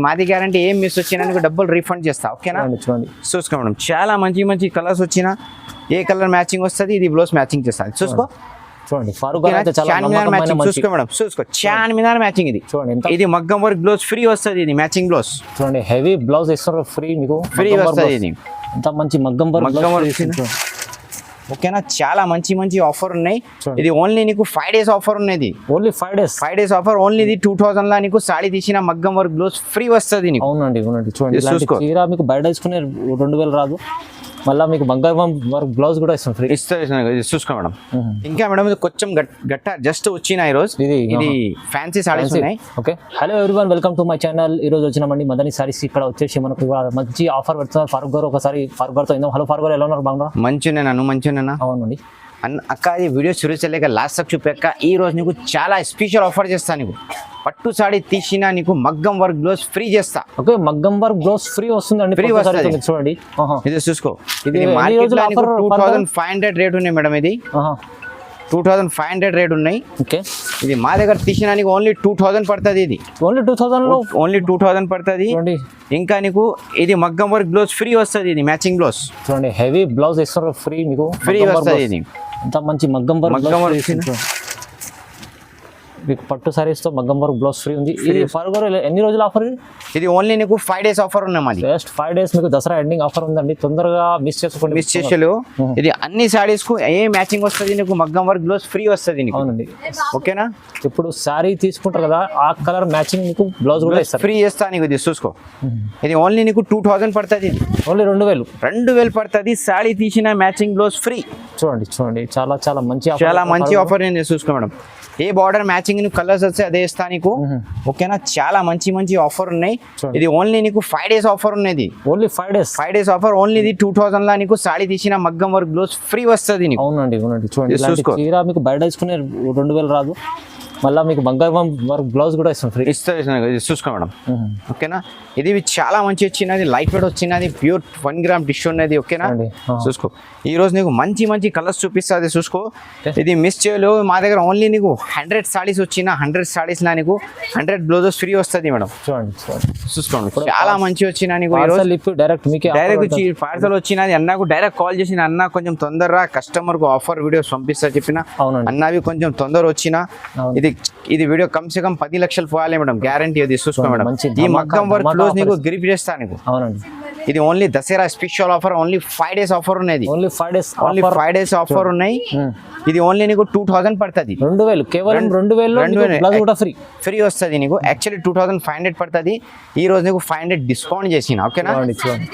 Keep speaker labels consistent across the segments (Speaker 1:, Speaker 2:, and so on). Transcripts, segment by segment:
Speaker 1: మాది గ్యారంటీ ఏం మిస్ వచ్చినా నీకు డబ్బులు రీఫండ్ చేస్తా ఓకేనా.
Speaker 2: చూడండి
Speaker 1: చూసుకో మేడం చాలా మంచి మంచి కలర్స్ వచ్చినా ఏ కలర్ మ్యాచింగ్ వస్తుంది ఇది బ్లౌజ్ మ్యాచింగ్ చేస్తాను చూసుకో.
Speaker 2: చూడండి ఫారూక్ గారు అయితే చాలా నమ్మకమైన
Speaker 1: మ్యాచింగ్
Speaker 2: మంచి
Speaker 1: చూసుకో మేడం చూసుకో చాన్ మీద మ్యాచింగ్ ఇది.
Speaker 2: చూడండి ఎంత
Speaker 1: ఇది మగ్గం వర్క్ బ్లౌజ్ ఫ్రీ వస్తుంది ఇది మ్యాచింగ్ బ్లౌజ్.
Speaker 2: చూడండి హెవీ బ్లౌజ్ ఇస్తారు ఫ్రీ మీకు
Speaker 1: ఫ్రీ వస్తుంది ఇది.
Speaker 2: ఎంత మంచి మగ్గం
Speaker 1: మగ్గం వర్క్ ఓకేనా. చాలా మంచి మంచి ఆఫర్ ఉన్నాయి. ఇది ఓన్లీ నీకు 5 days ఆఫర్ ఉన్నది.
Speaker 2: ఓన్లీ 5 days
Speaker 1: ఆఫర్ ఓన్లీ ఇది 2000 లా నీకు సాడీ తీసిన మగ్గం వర్క్ బ్లౌజ్ ఫ్రీ వస్తుంది నీకు.
Speaker 2: అవునండి అవునండి చూడండి చీర మీకు బయట తీసుకునే 2000 రాదు, మళ్ళీ మీకు మగ్గం వర్క్ బ్లౌజ్ కూడా ఇస్తాం ఫ్రీ
Speaker 1: ఇస్తుంది చూసుకో మేడం. ఇంకా మేడం ఇది కొంచెం గట్ట జస్ట్ వచ్చిన ఈ రోజు ఇది ఫ్యాన్సీ సారీస్ ఉన్నాయి.
Speaker 2: Okay hello everyone welcome to my channel. ఈ రోజు వచ్చినామండి మదనీ సారీస్. ఇక్కడ వచ్చేసి మనకు మంచి ఆఫర్ పెడుతున్నారు ఫారూక్ గారు. ఒకసారి ఫారూక్ గారితో ఇందాం. హలో ఫారూక్ గారు ఎలా ఉన్నారు? బాగున్నా?
Speaker 1: మంచిగా మంచిగా.
Speaker 2: అవునండి
Speaker 1: అక్క ఈ వీడియో చూసి వెళ్ళాక లాస్ట్ తక్ చూపాక ఈ రోజు నీకు చాలా స్పెషల్ ఆఫర్ చేస్తా. నీకు పట్టు సాడీ తీసినా నీకు మగ్గం వర్క్ బ్లౌజ్ ఫ్రీ చేస్తా.
Speaker 2: ఓకే మగ్గం వర్క్ బ్లౌజ్ ఫ్రీ వస్తుందండి.
Speaker 1: ఫ్రీ వస్తుంది
Speaker 2: చూడండి
Speaker 1: ఇది చూసుకో. ఇది మార్కెట్లో 2500 రేట్ ఉన్నాయి మేడం. ఇది 2500 రేట్ ఉన్నాయి.
Speaker 2: ఓకే
Speaker 1: ఇది మా దగ్గర తీసినా నీకు ఓన్లీ 2000 పడుతుంది. ఇది
Speaker 2: ఓన్లీ
Speaker 1: 2000 పడుతుంది. ఇంకా నీకు ఇది మగ్గం వర్క్ బ్లౌజ్ ఫ్రీ వస్తుంది ఇది మ్యాచింగ్ బ్లౌజ్.
Speaker 2: చూడండి హెవీ బ్లౌజ్ ఇస్తారు ఫ్రీ మీకు
Speaker 1: ఫ్రీ వస్తుంది. ఇది
Speaker 2: ఎంత మంచి మగ్గం వర్క్ మీకు పట్టు సారీస్ తో మగ్గం వర్క్ బ్లౌజ్ ఫ్రీ ఉంది. ఇది ఫారూక్ గారు ఎన్ని రోజుల ఆఫర్?
Speaker 1: ఇది ఓన్లీ నీకు 5 days ఆఫర్ ఉన్నాయి. మాది
Speaker 2: జస్ట్ 5 days మీకు దసరా ఎండింగ్ ఆఫర్ ఉందండి. తొందరగా మిస్ చేసుకోండి.
Speaker 1: మిస్ చేసేలు ఇది అన్ని సారీస్ కు ఏ మ్యాచింగ్ వస్తుంది నీకు మగ్గం వర్క్ బ్లౌజ్ ఫ్రీ వస్తుంది నీకు.
Speaker 2: అవునండి
Speaker 1: ఓకేనా.
Speaker 2: ఇప్పుడు సారీ తీసుకుంటారు కదా ఆ కలర్ మ్యాచింగ్ మీకు బ్లౌజ్ కూడా ఇస్తారు
Speaker 1: ఫ్రీ చేస్తా నీకు. ఇది చూసుకో. ఇది ఓన్లీ నీకు 2000 పడుతుంది. ఇది
Speaker 2: ఓన్లీ 2000
Speaker 1: పడుతుంది. సారీ తీసిన మ్యాచింగ్ బ్లౌజ్ ఫ్రీ.
Speaker 2: చూడండి చూడండి చాలా చాలా మంచి
Speaker 1: ఆఫర్ నేను చూసుకో మేడం. ఏ బార్డర్ మ్యాచింగ్ కలర్స్ వస్తే అదే ఇస్తా నీకు. ఓకేనా చాలా మంచి ఆఫర్ ఉన్నాయి. ఇది ఓన్లీ నీకు 5 days ఆఫర్ ఉన్నది.
Speaker 2: ఓన్లీ 5 days
Speaker 1: ఆఫర్ ఓన్లీ ఇది 2000 లా నీకు సాడీ తీసిన మగ్గం వర్క్ బ్లౌజ్ ఫ్రీ వస్తుంది నీకు.
Speaker 2: అవునండి అవునండి చూడండి చీర మీకు బయట తీసుకునే 2000 రాదు, మళ్ళీ మీకు మగ్గం వర్క్ బ్లౌజ్ కూడా ఇస్తాం ఫ్రీ
Speaker 1: ఇస్తుంది చూసుకో మేడం. ఓకేనా ఇది చాలా మంచి వచ్చినది. లైట్ వెయిట్ వచ్చినది. ప్యూర్ 1 gram టిష్యూ ఉన్నది. ఓకేనా చూసుకో. ఈ రోజు నీకు మంచి కలర్స్ చూపిస్తుంది చూసుకో. ఇది మిస్ చేయలేవు. మా దగ్గర ఓన్లీ నీకు 100 సారీస్ వచ్చిన 100 సారీస్ లా నీకు 100 బ్లౌజెస్ ఫ్రీ వస్తుంది మేడం.
Speaker 2: చూడండి
Speaker 1: చూసుకోండి చాలా మంచి వచ్చిన నీకు
Speaker 2: డైరెక్ట్
Speaker 1: పార్సల్ వచ్చినది. అన్నకు డైరెక్ట్ కాల్ చేసిన అన్న కొంచెం తొందరగా కస్టమర్ కు ఆఫర్ వీడియోస్ పంపిస్తా చెప్పిన అన్నవి కొంచెం తొందర వచ్చిన. ఇది వీడియో కమ్సే కమ్ 10 లక్షలు పోవాలి మేడం గ్యారంటీ. అది చూసుకో మేడం. ఈ మగ్గం వర్క్ బ్లౌజ్ నీకు గిఫ్ట్ చేస్తా నీకు.
Speaker 2: అవునండి
Speaker 1: ఇది only Dasara special offer. Only 5 days offer ఉన్నది.
Speaker 2: ఓన్లీ 5 days
Speaker 1: ఆఫర్ ఉన్నాయి. ఇది ఓన్లీ నీకు 2000 పడుతుంది.
Speaker 2: 2000 కేవలం 2000 కూడా
Speaker 1: ఫ్రీ వస్తుంది నీకు. యాక్చువల్లీ 2500 పడుతుంది. ఈ రోజు నీకు 500 డిస్కౌంట్ చేసిన. ఓకేనా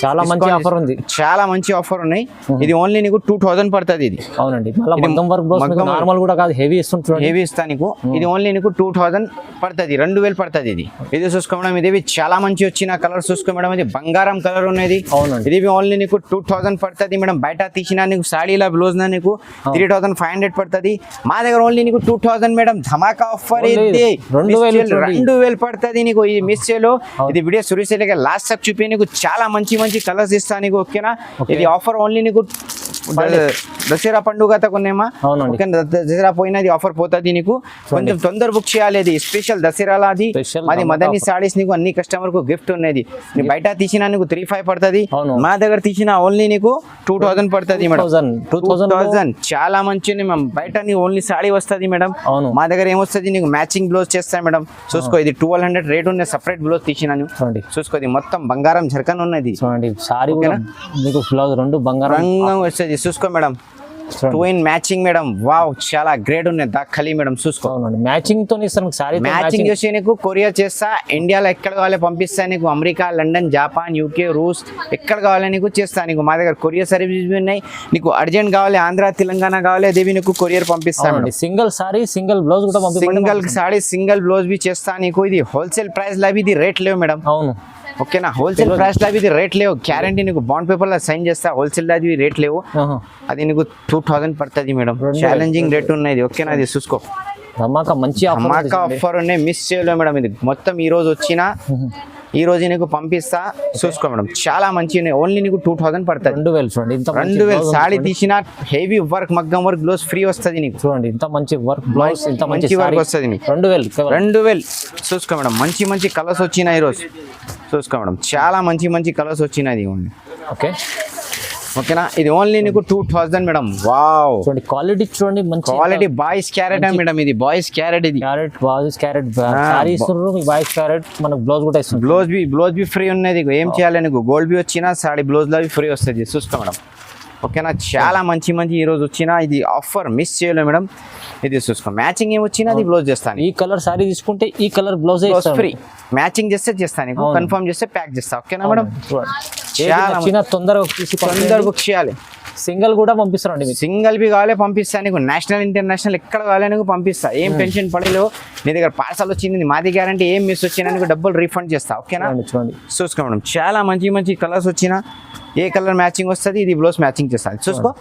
Speaker 2: చాలా మంచి ఆఫర్ ఉంది.
Speaker 1: చాలా మంచి ఆఫర్ ఉన్నాయి. ఇది ఓన్లీ నీకు 2000 పడుతుంది. ఇది
Speaker 2: అవునండి మగ్గం వర్క్ బ్లౌజ్ నార్మల్ కూడా కాదు, హెవీ ఇస్తుంది.
Speaker 1: హెవీ ఇస్తా నీకు. ఇది ఓన్లీ నీకు 2000 పడుతుంది. 2000 పడుతుంది. ఇది చూసుకో మేడం. ఇది చాలా మంచి వచ్చిన కలర్ చూసుకో మేడం. ఇది బంగారం కలర్ ఉన్నది. ఇది ఓన్లీ నీకు 2000 పడుతుంది మేడం. బయట తీసిన నీకు సాడీలా బ్లౌజ్ నా నీకు 3500 పడుతుంది. మా దగ్గర ఓన్లీ నీకు 2000 మేడం. ధమాకా ఆఫర్. ఇది 2000 పడుతుంది నీకు. ఇది మిస్ చేయలో. ఇది వీడియో సురేష్ లాస్ట్ తక్ చూపి నీకు చాలా మంచి కలర్స్ ఇస్తా నీకు. ఓకేనా ఇది ఆఫర్ ఓన్లీ నీకు దసరా పండుగ కొన్నామా. దసరా పోయినది ఆఫర్ పోతుంది నీకు. కొంచెం తొందర బుక్ చేయాలి. ఇది స్పెషల్ దసరాలా. అది మాది మదనీ సారీస్ నీకు అన్ని కస్టమర్ కు గిఫ్ట్ ఉన్నది. బయట తీసిన నీకు 3500 పడుతుంది. మా దగ్గర తీసిన ఓన్లీ నీకు 2000 పడుతుంది మేడం. 2000 చాలా మంచి బయట నీ ఓన్లీ సాడీ వస్తుంది మేడం. మా దగ్గర ఏమొస్తుంది నీకు మ్యాచింగ్ బ్లౌజ్ చేస్తా మేడం. చూసుకో ఇది 1200 రేట్ ఉన్నది. సపరేట్ బ్లౌజ్ తీసినాను చూసుకో. ఇది మొత్తం బంగారం జరకన్ ఉన్నది. వస్తుంది చూసుకో madam. 2 in matching madam. Wow చాలా గ్రేట్ ఉన్నాయి. దక్కలి మేడం చూసుకో.
Speaker 2: మ్యాచింగ్ తో
Speaker 1: మ్యాచింగ్ చేసి నీకు కొరియర్ చేస్తా. ఇండియాలో ఎక్కడ కావాలి పంపిస్తా నీకు. అమెరికా, లండన్, జపాన్, యూకే, రూస్ ఎక్కడ కావాలి నీకు చేస్తా నీకు. మా దగ్గర కొరియర్ సర్వీస్ ఉన్నాయి. నీకు అర్జెంట్ కావాలి ఆంధ్ర తెలంగాణ కావాలి అదేవి నీకు కొరియర్ పంపిస్తాను.
Speaker 2: సింగిల్ సారీ సింగిల్ బ్లౌజ్ కూడా
Speaker 1: సింగిల్ సారీ సింగిల్ బ్లౌజ్ బి చేస్తా నీకు. ఇది హోల్సేల్ ప్రైస్ లా ఇది రేట్ లేవు మేడం.
Speaker 2: అవును
Speaker 1: ఓకేనా హోల్సేల్ ప్రైస్ లా ఇది రేట్ లేవు. గ్యారంటీ నీకు బాండ్ పేపర్ లా సైన్ చేస్తా. హోల్సేల్ లా రేట్ లేవు. అది నీకు 2000 పడుతుంది మేడం. ఛాలెంజింగ్ రేట్ ఉన్నది. ఓకేనా అది చూసుకో.
Speaker 2: మంచి
Speaker 1: ఆఫర్ ఉన్నాయి. మిస్ చేయలేవు మేడం. ఇది మొత్తం ఈ రోజు వచ్చిన ఈ రోజు నీకు పంపిస్తా చూసుకో మేడం చాలా మంచి ఓన్లీ నీకు 2000 పడుతుంది
Speaker 2: 2000 చూడండి ఇంత
Speaker 1: 2000 సాడీ తీసిన హెవీ వర్క్ మగ్గం వర్క్ బ్లౌజ్ ఫ్రీ వస్తుంది నీకు
Speaker 2: చూడండి ఇంత మంచి వర్క్ బ్లౌజ్ ఇంత మంచి
Speaker 1: వర్క్ వస్తుంది నీకు 2000 చూసుకో మేడం మంచి మంచి కలర్స్ వచ్చినాయి ఈరోజు చూసుకో మేడం చాలా మంచి కలర్స్ వచ్చినాయి ఇవ్వండి
Speaker 2: ఓకే
Speaker 1: ఓకేనా ఇది ఓన్లీ నీకు 2000 మేడం వావ్
Speaker 2: చూడండి క్వాలిటీ చూడండి మంచి
Speaker 1: క్వాలిటీ బాయ్స్ క్యారెట్ మేడం ఇది బాయ్స్ క్యారెట్ ఇది
Speaker 2: క్యారెట్ సారీ ఇస్తున్నారు బాయ్స్ క్యారెట్ మనకు బ్లౌజ్ కూడా ఇస్తుంది
Speaker 1: బ్లౌజ్ బి ఫ్రీ ఉన్నది ఏం చేయాలి నీకు గోల్డ్ బి వచ్చినా సాడీ బ్లౌజ్ లో ఫ్రీ వస్తుంది చూసుకో మేడం ఓకేనా చాలా మంచి ఈ రోజు వచ్చిన ఇది ఆఫర్ మిస్ చేయలేదు మేడం ఇది చూసుకో మ్యాచింగ్ ఏమి వచ్చినా అది బ్లౌజ్ చేస్తాను
Speaker 2: ఈ కలర్ సారీ తీసుకుంటే ఈ కలర్ బ్లౌజ్
Speaker 1: ఫ్రీ మ్యాచింగ్ చేస్తే చేస్తాను కన్ఫర్మ్ చేస్తే ప్యాక్ చేస్తా ఓకేనా మేడం
Speaker 2: చాలా తొందరగా
Speaker 1: బుక్ చేయాలి
Speaker 2: సింగిల్ కూడా పంపిస్తారండి
Speaker 1: సింగిల్ బి కావాలి పంపిస్తా నీకు నేషనల్ ఇంటర్నేషనల్ ఎక్కడ కావాలి నీకు పంపిస్తా ఏం టెన్షన్ పడలేవు నీ దగ్గర పార్సల్ వచ్చింది మాది గ్యారంటీ ఏం మిస్ వచ్చినా నీకు డబ్బులు రీఫండ్ చేస్తా ఓకేనా
Speaker 2: చూడండి
Speaker 1: చూసుకో మేడం చాలా మంచి కలర్స్ వచ్చినా ఏ కలర్ మ్యాచింగ్ వస్తుంది ఇది బ్లౌజ్ మ్యాచింగ్ చేస్తాను చూసుకో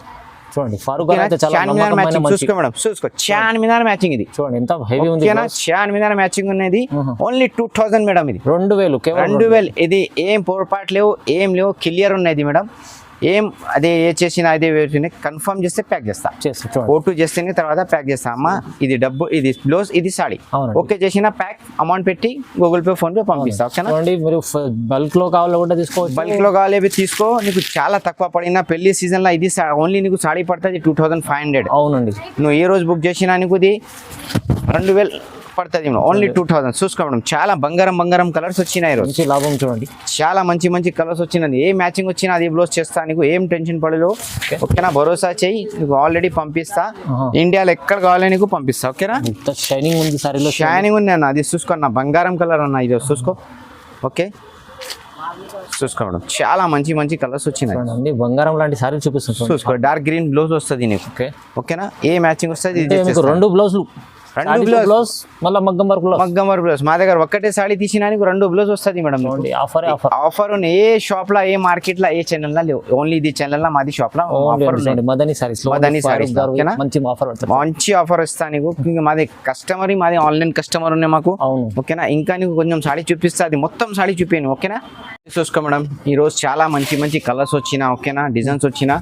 Speaker 2: చూడండి ఫారూక్ అయితే చాలా నమ్మకమైన
Speaker 1: చూసుకో మేడం చూసుకో చాన్ మీద మ్యాచింగ్ ఇది
Speaker 2: చూడండి ఎంత హెవీ ఉంది
Speaker 1: చాన్ మీద మ్యాచింగ్ ఉన్నది ఓన్లీ 2000 మేడం ఇది
Speaker 2: 2000
Speaker 1: ఇది ఏం పొరపాటు లేవు ఏం లేవు క్లియర్ ఉన్నది మేడం ఏం అదే ఏ చేసినా అదే కన్ఫర్మ్ చేస్తే ప్యాక్ చేస్తా ఫోటో చేస్తేనే తర్వాత ప్యాక్ చేస్తా అమ్మా ఇది డబ్బు ఇది బ్లౌజ్ ఇది సాడీ ఓకే చేసిన ప్యాక్ అమౌంట్ పెట్టి గూగుల్ పే ఫోన్ పే పంపిస్తా ఓకేనా
Speaker 2: మీరు బల్క్ లో కావాలి కూడా తీసుకోవచ్చు
Speaker 1: బల్క్ లో కావాలి తీసుకో నీకు చాలా తక్కువ పడిన పెళ్లి సీజన్ లో ఇది ఓన్లీ నీకు సాడీ పడుతుంది 2500
Speaker 2: అవునండి
Speaker 1: నువ్వు ఏ రోజు బుక్ చేసినా నీకు ఇది 2000 పడుతుంది ఓన్లీ 2000 చూసుకో మేడం చాలా బంగారం కలర్స్ వచ్చినాయి
Speaker 2: మంచి లాభం చూడండి
Speaker 1: చాలా మంచి కలర్స్ వచ్చినది ఏ మ్యాచింగ్ వచ్చినా అది బ్లౌజ్ చేస్తా నీకు ఏం టెన్షన్ పడలేదు ఓకేనా భరోసా చెయ్యి నీకు ఆల్రెడీ పంపిస్తా ఇండియాలో ఎక్కడ కావాలి నీకు పంపిస్తా ఓకేనా
Speaker 2: షైనింగ్ ఉంది సారీలో
Speaker 1: షైనింగ్ ఉంది అన్న అది చూసుకో అన్న బంగారం కలర్ అన్న ఇది చూసుకో ఓకే చూసుకో మేడం చాలా మంచి కలర్స్ వచ్చినాయి
Speaker 2: బంగారం లాంటి సారీ చూపిస్తాను
Speaker 1: చూసుకో డార్క్ గ్రీన్ బ్లౌజ్ వస్తుంది నీకు ఓకేనా ఏ మ్యాచింగ్ వస్తుంది
Speaker 2: రెండు బ్లౌజులు బ్లౌజ్ మళ్ళీ మగ్గం వర్క్
Speaker 1: బ్లౌజ్ మా దగ్గర ఒక్కటే సాడీ తీసినా రెండు బ్లౌజ్ వస్తుంది మేడం ఆఫర్ ఏ షాప్ లో ఏ మార్కెట్ లో ఏ ఛానల్ లో లేవు ఓన్లీ ఇది ఛానల్ లో మాది షాప్ లో
Speaker 2: మదనీ సారీస్
Speaker 1: మంచి ఆఫర్ ఇస్తా నీకు మాది కస్టమర్ మాది ఆన్లైన్ కస్టమర్ ఉన్నాయి మాకు ఓకేనా ఇంకా నీకు కొంచెం సాడీ చూపిస్తా అది మొత్తం సాడీ చూపాను ఓకేనా చూసుకో మేడం ఈ రోజు చాలా మంచి కలర్స్ వచ్చినా ఓకేనా డిజైన్స్ వచ్చినా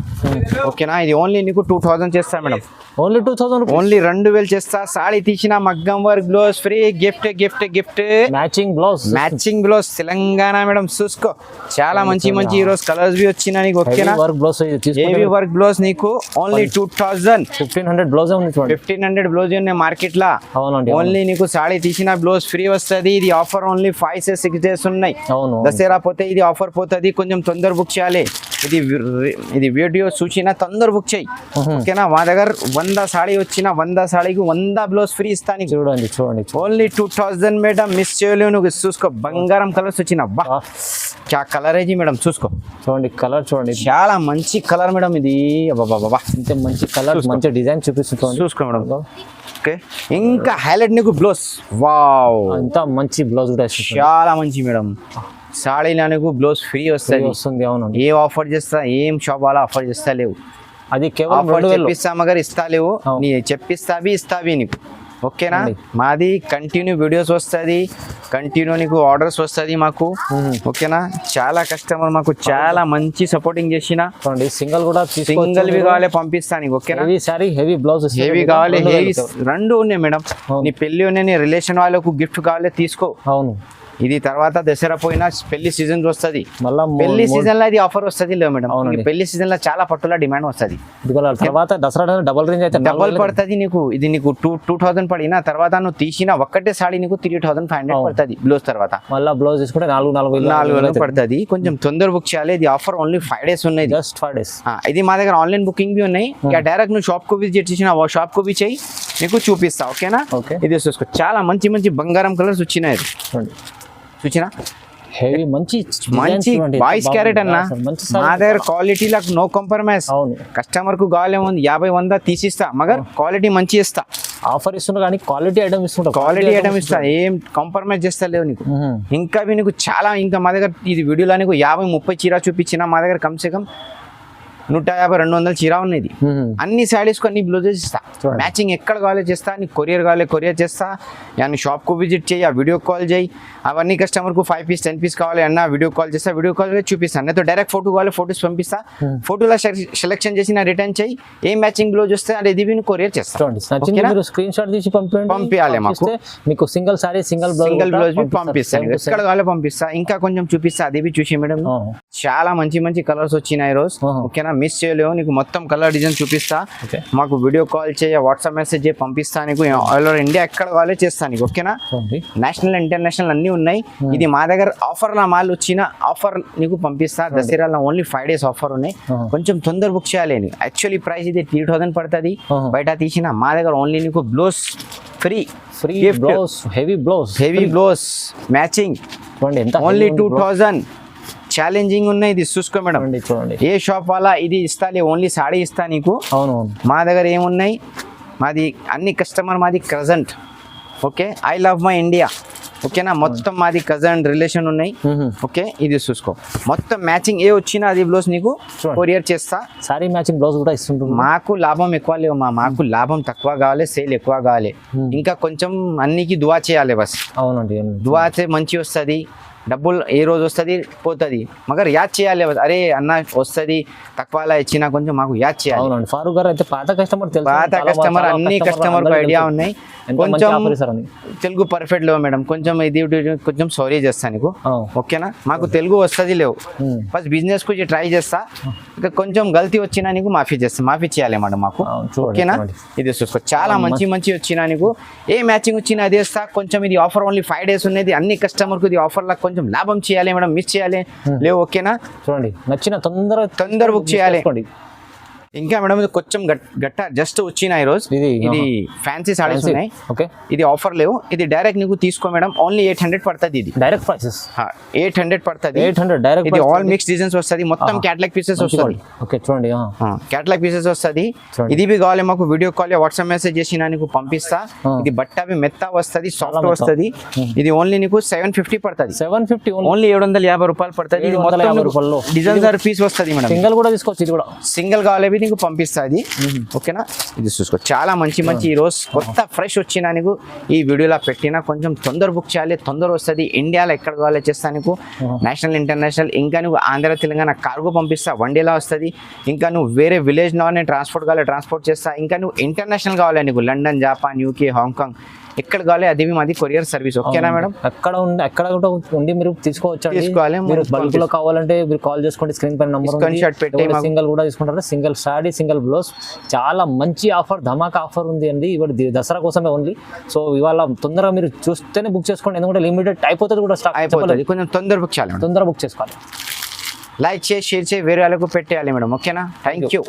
Speaker 1: ఓకేనా ఇది ఓన్లీ నీకు 2000 చేస్తా మేడం
Speaker 2: ఓన్లీ 2000
Speaker 1: ఓన్లీ 2000 చేస్తా సాడీ తీసిన మగ్గం work blouse free gift matching blouse Telangana madam చూసుకో చాలా మంచి ఈ రోజు కలర్స్ బి వచ్చినా నీకు ఓకేనా హెవీ వర్క్ బ్లౌజ్ నీకు ఓన్లీ
Speaker 2: 1500 బ్లౌజ్ ఉంది
Speaker 1: 1500 బ్లౌజ్ ఉన్నాయి మార్కెట్ లా ఓన్లీ నీకు సాడీ తీసిన బ్లౌజ్ ఫ్రీ వస్తుంది ఇది ఆఫర్ ఓన్లీ 5 6 డేస్ ఉన్నాయి దసరా పోతే ఇది ఆఫర్ పోతుంది కొంచెం తొందర బుక్ చేయాలి ఇది వీడియో చూసినా తొందర బుక్ చేయి ఓకేనా మా దగ్గర 100 సాడీ వచ్చిన 100 సాడీకి 100 బ్లౌజ్ ఫ్రీ ఇస్తాను
Speaker 2: చూడండి
Speaker 1: ఓన్లీ 2000 మేడం మిస్ చేయలేవు నువ్వు చూసుకో బంగారం కలర్స్ వచ్చిన క్యా కలర్ ఏజీ మేడం చూసుకో
Speaker 2: కలర్ చూడండి
Speaker 1: చాలా మంచి కలర్ మేడం ఇది బాబా
Speaker 2: ఇంత మంచి కలర్ మంచి డిజైన్ చూపిస్తుంది
Speaker 1: చూసుకో మేడం ఓకే ఇంకా హైలైట్ నీకు బ్లౌజ్ వావ్
Speaker 2: అంత మంచి బ్లౌజ్ కూడా
Speaker 1: చాలా మంచి మేడం సాడీలో నీకు బ్లౌజ్ ఫ్రీ వస్తుంది
Speaker 2: అవును
Speaker 1: ఏ ఆఫర్ చేస్తా ఏం షాప్ అలా ఆఫర్ చేస్తా లేవు
Speaker 2: అది కేవలం
Speaker 1: చెప్పిస్తా మగర్ ఇస్తా లేవు నీ ఇస్తావి నీకు ఓకేనా మాది కంటిన్యూ వీడియోస్ వస్తుంది కంటిన్యూ నీకు ఆర్డర్స్ వస్తుంది మాకు ఓకేనా చాలా కస్టమర్ మాకు చాలా మంచి సపోర్టింగ్ చేసిన
Speaker 2: సింగిల్ కూడా
Speaker 1: వి కావాలి పంపిస్తా నీకు ఓకేనా
Speaker 2: హెవీ బ్లౌజ్
Speaker 1: హెవీ కావాలి రెండు ఉన్నాయి మేడం నీ పెళ్లి ఉన్నాయి నీ రిలేషన్ వాళ్ళకు గిఫ్ట్ కావాలి తీసుకో
Speaker 2: అవును
Speaker 1: ఇది తర్వాత దసరా పోయినా పెళ్లి సీజన్ వస్తుంది పెళ్లి సీజన్ లో ఇది ఆఫర్ వస్తుంది లేదు మేడం పెళ్లి సీజన్ లో చాలా పట్టుల డిమాండ్ వస్తుంది
Speaker 2: తర్వాత దసరా డబల్ రేంజ్ అయితే
Speaker 1: డబల్ పడుతుంది నీకు ఇది నీకు 2000 పడినా తర్వాత నువ్వు తీసిన ఒక్కటే సాడీ నీకు 3500 పడుతుంది బ్లౌజ్ తర్వాత
Speaker 2: మళ్ళీ బ్లౌజ్ తీసుకుంటే 4,000
Speaker 1: పడుతుంది కొంచెం తొందర బుక్ చేయాలి ఇది ఆఫర్ ఓన్లీ 5 డేస్ ఉన్నాయి
Speaker 2: జస్ట్ 5 డేస్
Speaker 1: ఇది మా దగ్గర ఆన్లైన్ బుకింగ్ బి ఉన్నాయి డైరెక్ట్ నువ్వు షాప్ కు విజిట్ చేసిన షాప్ కు బి చేయి నీకు చూపిస్తా ఓకేనా ఇది చూసుకో చాలా మంచి బంగారం కలర్స్ వచ్చినాయి చూసినా
Speaker 2: హెవీ మంచి
Speaker 1: బాయ్స్ క్యారెట్ అన్న మా దగ్గర క్వాలిటీ లకు నో కాంప్రమైజ్ కస్టమర్ కు కావాలి 50-100 తీసిస్తా మగర్ క్వాలిటీ మంచి ఇస్తా
Speaker 2: ఆఫర్ ఇస్తున్నా కానీ క్వాలిటీ ఐటమ్ ఇస్తా
Speaker 1: ఏం కాంప్రమైజ్ చేస్తా లేవు నీకు ఇంకా చాలా ఇంకా మా దగ్గర ఇది వీడియోలో నీకు 50-30 చీర చూపించిన మా దగ్గర కమ్సే కమ్ 150-200 చీర ఉన్నది. అన్ని శారీస్ కు అన్ని బ్లౌజెస్ ఇస్తా. మ్యాచింగ్ ఎక్కడ కావాలి చేస్తా, నీ కొరియర్ కావాలి కొరియర్ చేస్తా, యాని షాప్ కు విజిట్ చేయి, ఆ వీడియో కాల్ చేయి. అవన్నీ కస్టమర్ కు 5 పీస్ 10 పీస్ కావాలి అన్న వీడియో కాల్ చేస్తా, వీడియో కాల్ చూపిస్తాను. నేను డైరెక్ట్ ఫోటో కావాలి ఫోటోస్ పంపిస్తా, ఫోటోలో సెలెక్షన్ చేసి నా రిటర్న్ చేయి. ఏ మ్యాచింగ్ బ్లౌజ్ వస్తే అది ఇది కొరియర్ చేస్తా.
Speaker 2: స్క్రీన్ షాట్ తీసి
Speaker 1: పంపించాలి మాకు.
Speaker 2: మీకు సింగిల్ సారీ సింగిల్
Speaker 1: బ్లౌజ్ పంపిస్తాను, ఎక్కడ కావాలి పంపిస్తా. ఇంకా కొంచెం చూపిస్తా, అది చూసి మేడం. చాలా మంచి మంచి కలర్స్ వచ్చినాయి రోజు. ఓకేనా, మిస్ చేయలేవు. నీకు మొత్తం కలర్ డిజైన్ చూపిస్తా. మాకు వీడియో కాల్ చేయ, వాట్సాప్ మెసేజ్ చేయి, పంపిస్తా. నీకు ఆల్ ఓవర్ ఇండియా ఎక్కడ కావాలి చేస్తా నీకు. ఓకేనా, నేషనల్ ఇంటర్నేషనల్ అన్ని ఉన్నాయి. ఇది మా దగ్గర ఆఫర్ లా మాల్ వచ్చిన ఆఫర్ నీకు పంపిస్తా. దసరాలో ఓన్లీ 5 days ఆఫర్ ఉన్నాయి. కొంచెం తొందర బుక్ చేయాలి. యాక్చువల్లీ ప్రైస్ ఇది 3000 పడుతుంది బయట తీసిన. మా దగ్గర ఓన్లీ నీకు blouse free
Speaker 2: blouse, heavy
Speaker 1: blouse matching only 2000. Challenging ఉన్నాయి. ఇది చూసుకో మేడం.
Speaker 2: చూడండి,
Speaker 1: ఏ షాప్ వాళ్ళ ఇది ఇస్తాలే, ఓన్లీ సాడీ ఇస్తా నీకు.
Speaker 2: అవును,
Speaker 1: మా దగ్గర ఏమున్నాయి, మాది అన్ని కస్టమర్ మాది కజంట్. Okay, I love my India. ఓకేనా, మొత్తం మాది కజన్ రిలేషన్ ఉన్నాయి. ఓకే, ఇది చూసుకో. మొత్తం మ్యాచింగ్ ఏ వచ్చినా అది బ్లౌజ్ నీకు కొరియర్ చేస్తా.
Speaker 2: సారీ మ్యాచింగ్ బ్లౌజ్ కూడా ఇస్తుంటుంది.
Speaker 1: మాకు లాభం ఎక్కువ లేవు, మాకు లాభం తక్కువ కావాలి, సేల్ ఎక్కువ కావాలి. ఇంకా కొంచెం అన్నికి దువా చేయాలి బస్.
Speaker 2: అవునండి,
Speaker 1: దువా చే మంచి వస్తుంది. డబ్బులు ఏ రోజు వస్తుంది పోతుంది, మగర్ యాద్ చేయాలి. అరే అన్న వస్తుంది తక్కువలా ఇచ్చినా కొంచెం మాకు యాద్ చేయాలి.
Speaker 2: అవునండి, ఫారూక్ గారు అయితే పాత కస్టమర్,
Speaker 1: అన్ని కస్టమర్ ఐడియా ఉన్నాయి. కొంచెం తెలుగు పర్ఫెక్ట్ లేవు మేడం, కొంచెం ఇది కొంచెం సారీ చేస్తాను నీకు. ఓకేనా, మాకు తెలుగు వస్తుంది లేవు, ఫస్ట్ బిజినెస్ కు ట్రై చేస్తా. ఇంకా కొంచెం గల్తీ వచ్చినా నీకు మాఫీ చేస్తా, మాఫీ చేయాలి మేడం మాకు. ఓకేనా, ఇది చూసుకో. చాలా మంచి మంచి వచ్చినా నీకు. ఏ మ్యాచింగ్ వచ్చినా అది వేస్తా. కొంచెం ఇది ఆఫర్ ఓన్లీ 5 days ఉన్నది. అన్ని కస్టమర్ కు ఇది ఆఫర్ లా కొంచెం లాభం చేయాలి మేడం, మిస్ చేయాలి లేవు. ఓకేనా,
Speaker 2: చూడండి, నచ్చిన తొందర
Speaker 1: బుక్ చేయాలి. ఇంకా మేడం ఇది కొంచెం గట్ట జస్ట్ వచ్చిన ఈ రోజు. ఇది ఫ్యాన్సీ సారీస్ ఉన్నాయి.
Speaker 2: ఓకే,
Speaker 1: ఇది ఆఫర్ లేవు, ఇది డైరెక్ట్ నీకు తీసుకో మేడం. ఓన్లీ 800 పడుతుంది. ఇది
Speaker 2: డైరెక్ట్ ప్రైసెస్
Speaker 1: 800 పడుతుంది.
Speaker 2: 800 డైరెక్ట్.
Speaker 1: ఇది ఆల్ మిక్స్ డిజైన్స్ వస్తుంది. మొత్తం క్యాటలాగ్ పీసెస్ వస్తుంది.
Speaker 2: ఓకే, చూడండి,
Speaker 1: క్యాటలాగ్ పీసెస్ వస్తుంది. ఇది బి కావాలి మాకు వీడియో కాల్ వాట్సాప్ మెసేజ్ చేసి నీకు పంపిస్తా. ఇది బట్ట బి మెత్త వస్తుంది, సాఫ్ట్ వస్తుంది. ఇది ఓన్లీ నీకు 750 పడుతుంది.
Speaker 2: 750
Speaker 1: ఓన్లీ 750 రూపాయలు పడుతుంది. ఇది మొత్తం డిజైనర్ పీస్ వస్తుంది మేడం.
Speaker 2: సింగిల్ కూడా తీసుకోవచ్చు. ఇది కూడా
Speaker 1: సింగిల్ కావాలి నీకు పంపిస్తుంది. ఓకేనా, ఇది చూసుకో. చాలా మంచి మంచి ఈ రోజు కొత్త ఫ్రెష్ వచ్చినా నీకు ఈ వీడియోలో పెట్టినా. కొంచెం తొందర బుక్ చేయాలి, తొందర వస్తుంది. ఇండియాలో ఎక్కడ కావాలి చేస్తా నీకు, నేషనల్ ఇంటర్నేషనల్. ఇంకా నువ్వు ఆంధ్ర తెలంగాణ కార్గో పంపిస్తా, 1 day వస్తుంది. ఇంకా నువ్వు వేరే విలేజ్ నేను ట్రాన్స్పోర్ట్ కావాలి ట్రాన్స్పోర్ట్ చేస్తా. ఇంకా నువ్వు ఇంటర్నేషనల్ కావాలి నీకు, లండన్, జపాన్, యూకే, హాంకాంగ్ ఎక్కడ కావాలి అది మాది కొరియర్ సర్వీస్. ఓకేనా మేడం,
Speaker 2: ఎక్కడ ఉండి మీరు తీసుకోవాలి. మీరు బల్క్ లో కావాలంటే మీరు కాల్ చేసుకోండి, స్క్రీన్ పైన నంబర్ సింగిల్ కూడా తీసుకుంటారు. Single saree, single blouse. చాలా మంచి ఆఫర్, ధమాకా ఆఫర్ ఉంది అండి ఇవాళ దసరా కోసమే ఓన్లీ. సో ఇవాళ తొందరగా మీరు చూస్తేనే బుక్ చేసుకోండి, ఎందుకంటే లిమిటెడ్ అయిపోతుంది కూడా, స్టాక్ అయిపోతుంది.
Speaker 1: కొంచెం తొందర బుక్ చేయాలి,
Speaker 2: తొందర బుక్ చేసుకోవాలి.
Speaker 1: లైక్ చేసి షేర్ చేసి వేరే వాళ్ళకు పెట్టేయాలి మేడం. ఓకేనా, థ్యాంక్ యూ.